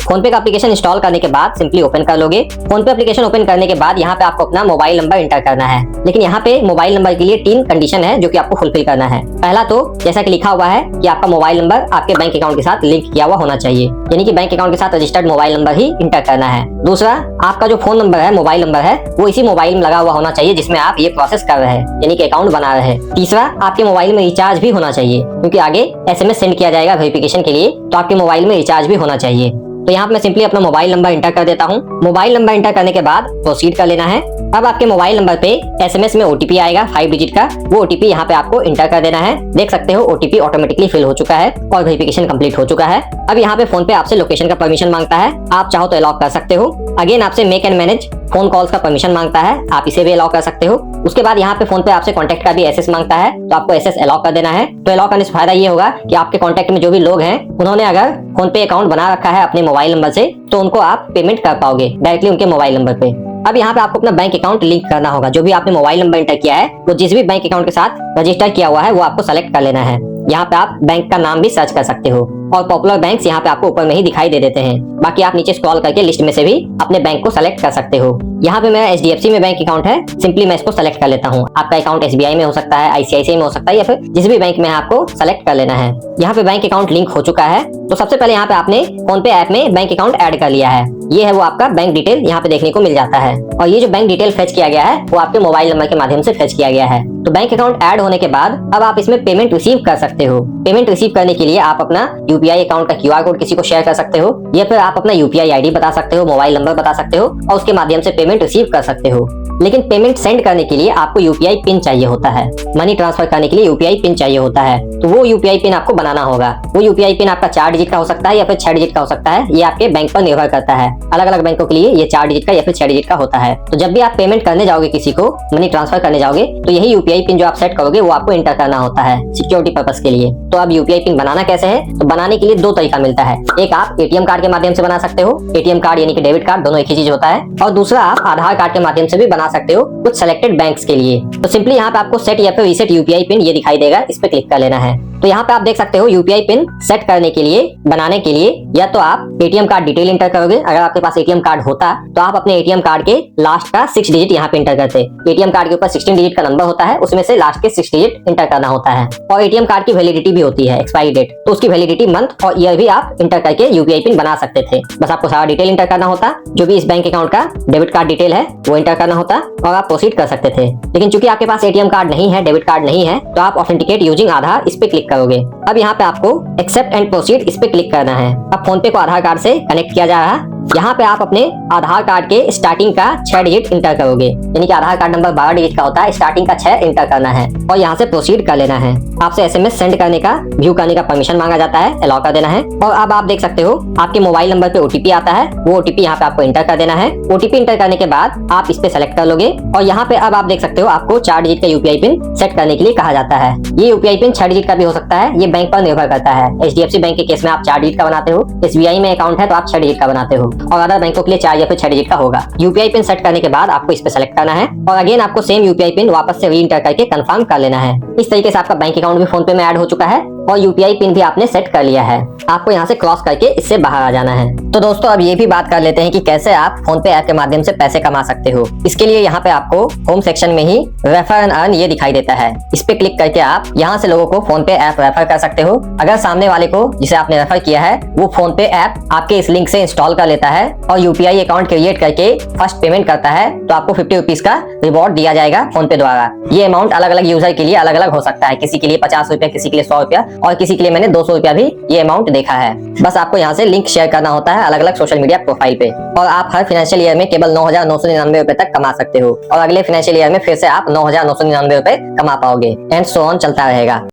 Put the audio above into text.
Phone पे का application install करने के बाद सिंपली ओपन कर लोगे। फोन पे एप्लीकेशन ओपन करने के बाद यहाँ पे आपको अपना मोबाइल नंबर इंटर करना है। लेकिन यहाँ पे मोबाइल नंबर के लिए 3 कंडीशन है जो कि आपको फुलफिल करना है। पहला तो जैसा कि लिखा हुआ है कि आपका मोबाइल नंबर आपके बैंक अकाउंट के साथ लिंक किया हुआ होना चाहिए, यानी कि बैंक अकाउंट के साथ रजिस्टर्ड मोबाइल नंबर ही इंटर करना है। दूसरा, आपका जो फोन नंबर है, मोबाइल नंबर है, वो इसी मोबाइल में लगा हुआ होना चाहिए जिसमें आप ये प्रोसेस कर रहे हैं, यानी कि अकाउंट बना रहे हैं। तीसरा, आपके मोबाइल में रिचार्ज भी होना चाहिए, क्योंकि आगे SMS सेंड किया जाएगा वेरिफिकेशन के लिए, तो आपके मोबाइल में रिचार्ज भी होना चाहिए। तो यहाँ पे मैं सिंपली अपना मोबाइल नंबर इंटर कर देता हूँ। मोबाइल नंबर इंटर करने के बाद प्रोसीड कर लेना है। अब आपके मोबाइल नंबर पे SMS में OTP आएगा 5 डिजिट का, वो OTP यहाँ पे आपको इंटर कर देना है। देख सकते हो OTP ऑटोमेटिकली फिल हो चुका है और वेरिफिकेशन कंप्लीट हो चुका है। अब यहाँ पे फोन पे आपसे लोकेशन का परमिशन मांगता है, आप चाहो तो अलाउ कर सकते हो। अगेन आपसे make and manage phone calls का परमिशन मांगता है, आप इसे भी अलाउ कर सकते हो। उसके बाद यहाँ पे फोन पे आपसे कॉन्टैक्ट का भी एक्सेस मांगता है, तो आपको एक्सेस अलाउ कर देना है। तो अलाउ करने से फायदा ये होगा कि आपके कॉन्टैक्ट में जो भी लोग हैं उन्होंने अगर फोन पे अकाउंट बना रखा है अपने मोबाइल नंबर से, तो उनको आप पेमेंट कर पाओगे डायरेक्टली उनके मोबाइल नंबर पे। अब यहाँ पे आपको अपना बैंक अकाउंट लिंक करना होगा। जो भी आपने मोबाइल नंबर इंटर किया है वो जिस भी बैंक अकाउंट के साथ रजिस्टर किया हुआ है वो आपको सेलेक्ट कर लेना है। यहाँ पे आप बैंक का नाम भी सर्च कर सकते हो और पॉपुलर बैंक्स यहाँ पे आपको ऊपर में ही दिखाई दे देते हैं। बाकी आप नीचे स्क्रॉल करके लिस्ट में से भी अपने बैंक को सेलेक्ट कर सकते हो। यहाँ पे मेरा HDFC में बैंक अकाउंट है, सिंपली मैं इसको सेलेक्ट कर लेता हूँ। आपका अकाउंट SBI में हो सकता है, ICICI में हो सकता है, या फिर जिस भी बैंक में आपको सेलेक्ट कर लेना है। यहाँ पे बैंक अकाउंट लिंक हो चुका है। तो सबसे पहले यहाँ पे आपने फोन पे ऐप में बैंक अकाउंट ऐड कर लिया है। ये है वो आपका बैंक डिटेल यहाँ पे देखने को मिल जाता है। और ये जो बैंक डिटेल फेच किया गया है वो आपके मोबाइल नंबर के माध्यम से फेच किया गया है। तो बैंक अकाउंट ऐड होने के बाद अब आप इसमें पेमेंट रिसीव कर सकते हो। पेमेंट रिसीव करने के लिए आप अपना UPI अकाउंट का QR कोड किसी को शेयर कर सकते हो, या फिर आप अपना UPI ID बता सकते हो, मोबाइल नंबर बता सकते हो और उसके माध्यम से पेमेंट रिसीव कर सकते हो। लेकिन पेमेंट सेंड करने के लिए आपको UPI पिन चाहिए होता है। मनी ट्रांसफर करने के लिए UPI पिन चाहिए होता है, तो वो UPI पिन आपको बनाना होगा। वो UPI पिन आपका 4 डिजिट का हो सकता है या फिर 6 डिजिट का हो सकता है, ये आपके बैंक पर निर्भर करता है। अलग अलग बैंकों के लिए ये 4 डिजिट का या फिर 6 डिजिट का होता है। तो जब भी आप पेमेंट करने जाओगे, किसी को मनी ट्रांसफर करने जाओगे, तो यही UPI पिन जो आप सेट करोगे वो आपको इंटर करना होता है सिक्योरिटी पर्पस के लिए। तो अब UPI पिन बनाना कैसे है? तो बनाने के लिए 2 तरीका मिलता है। एक आप ATM कार्ड के माध्यम से बना सकते हो, ATM कार्ड यानी कि डेबिट कार्ड, दोनों एक ही चीज होता है। और दूसरा आप आधार कार्ड के माध्यम से भी बना सकते हो कुछ सेलेक्टेड बैंक्स के लिए। तो सिंपली यहाँ पे आपको सेट या फिर रीसेट UPI पिन ये दिखाई देगा, इस पे क्लिक कर लेना है। तो यहाँ पे आप देख सकते हो UPI पिन सेट करने के लिए, बनाने के लिए या तो आप ATM कार्ड डिटेल इंटर करोगे। अगर आपके पास ATM कार्ड होता तो आप अपने ATM कार्ड के लास्ट का 6 डिजिट यहाँ पे इंटर करते। ATM कार्ड के ऊपर 16 डिजिट का नंबर होता है, उसमें से लास्ट के 6 डिजिट इंटर करना होता है। और ATM कार्ड की वैलिडिटी भी होती है, एक्सपायरी डेट, तो उसकी वैलिडिटी मंथ और ईयर भी आप इंटर करके UPI पिन बना सकते थे। बस आपको सारा डिटेल इंटर करना होता, जो भी इस बैंक अकाउंट का डेबिट कार्ड डिटेल है वो इंटर करना होता और आप प्रोसीड कर सकते थे। लेकिन चूंकि आपके पास ATM कार्ड नहीं है, डेबिट कार्ड नहीं है, तो आप ऑथेंटिकेट यूजिंग आधार इस पे क्लिक करोगे। अब यहाँ पे आपको एक्सेप्ट एंड प्रोसीड इस पे क्लिक करना है। अब फोन पे को आधार कार्ड से कनेक्ट किया जा रहा है। यहाँ पे आप अपने आधार कार्ड के स्टार्टिंग का 6 डिजिट इंटर करोगे, यानी कि आधार कार्ड नंबर 12 डिजिट का होता है, स्टार्टिंग का 6 इंटर करना है और यहाँ से प्रोसीड कर लेना है। आपसे SMS सेंड करने का, व्यू करने का परमिशन मांगा जाता है, अलाउ कर देना है। और अब आप देख सकते हो आपके मोबाइल नंबर पे OTP आता है, वो OTP यहाँ पे आपको इंटर कर देना है। OTP इंटर करने के बाद आप इस पे सेलेक्ट कर लोगे और यहाँ पे अब आप देख सकते हो आपको 4 डिजिट का UPI पिन सेट करने के लिए कहा जाता है। ये UPI पिन 6 डिजिट का भी हो सकता है, ये बैंक पर निर्भर करता है। HDFC बैंक के केस में आप 4 डिजिट का बनाते हो, SBI में अकाउंट है तो आप 6 डिजिट का बनाते हो, और अदर बैंकों के लिए 4 या फिर 6 डिजिट का होगा। UPI पिन सेट करने के बाद आपको इस पे सेलेक्ट करना है और अगेन आपको सेम UPI पिन वापस से री इंटर करके कंफर्म कर लेना है। इस तरीके से आपका बैंक अकाउंट भी फोन पे में ऐड हो चुका है और UPI पिन भी आपने सेट कर लिया है। आपको यहाँ से क्रॉस करके इससे बाहर आ जाना है। तो दोस्तों अब ये भी बात कर लेते हैं कि कैसे आप फोन पे ऐप के माध्यम से पैसे कमा सकते हो। इसके लिए यहाँ पे आपको होम सेक्शन में ही रेफर एंड अर्न ये दिखाई देता है, इस पे क्लिक करके आप यहाँ से लोगों को फोन पे ऐप रेफर कर सकते हो। अगर सामने वाले को जिसे आपने रेफर किया है वो फोन पे ऐप आपके इस लिंक से इंस्टॉल कर लेता है और UPI अकाउंट क्रिएट करके फर्स्ट पेमेंट करता है, तो आपको 50 रुपीज का रिवॉर्ड दिया जाएगा फोन पे द्वारा। ये अमाउंट अलग अलग यूजर के लिए अलग अलग हो सकता है, किसी के लिए 50 रुपया, किसी के लिए 100 रुपया और किसी के लिए मैंने 200 रुपया भी ये अमाउंट देखा है। बस आपको यहाँ से लिंक शेयर करना होता है अलग अलग सोशल मीडिया प्रोफाइल पे और आप हर फाइनेंशियल ईयर में केवल 9,999 रुपए तक कमा सकते हो और अगले फाइनेंशियल ईयर में फिर से आप 9,999 रुपए कमा पाओगे एंड सो ऑन चलता रहेगा।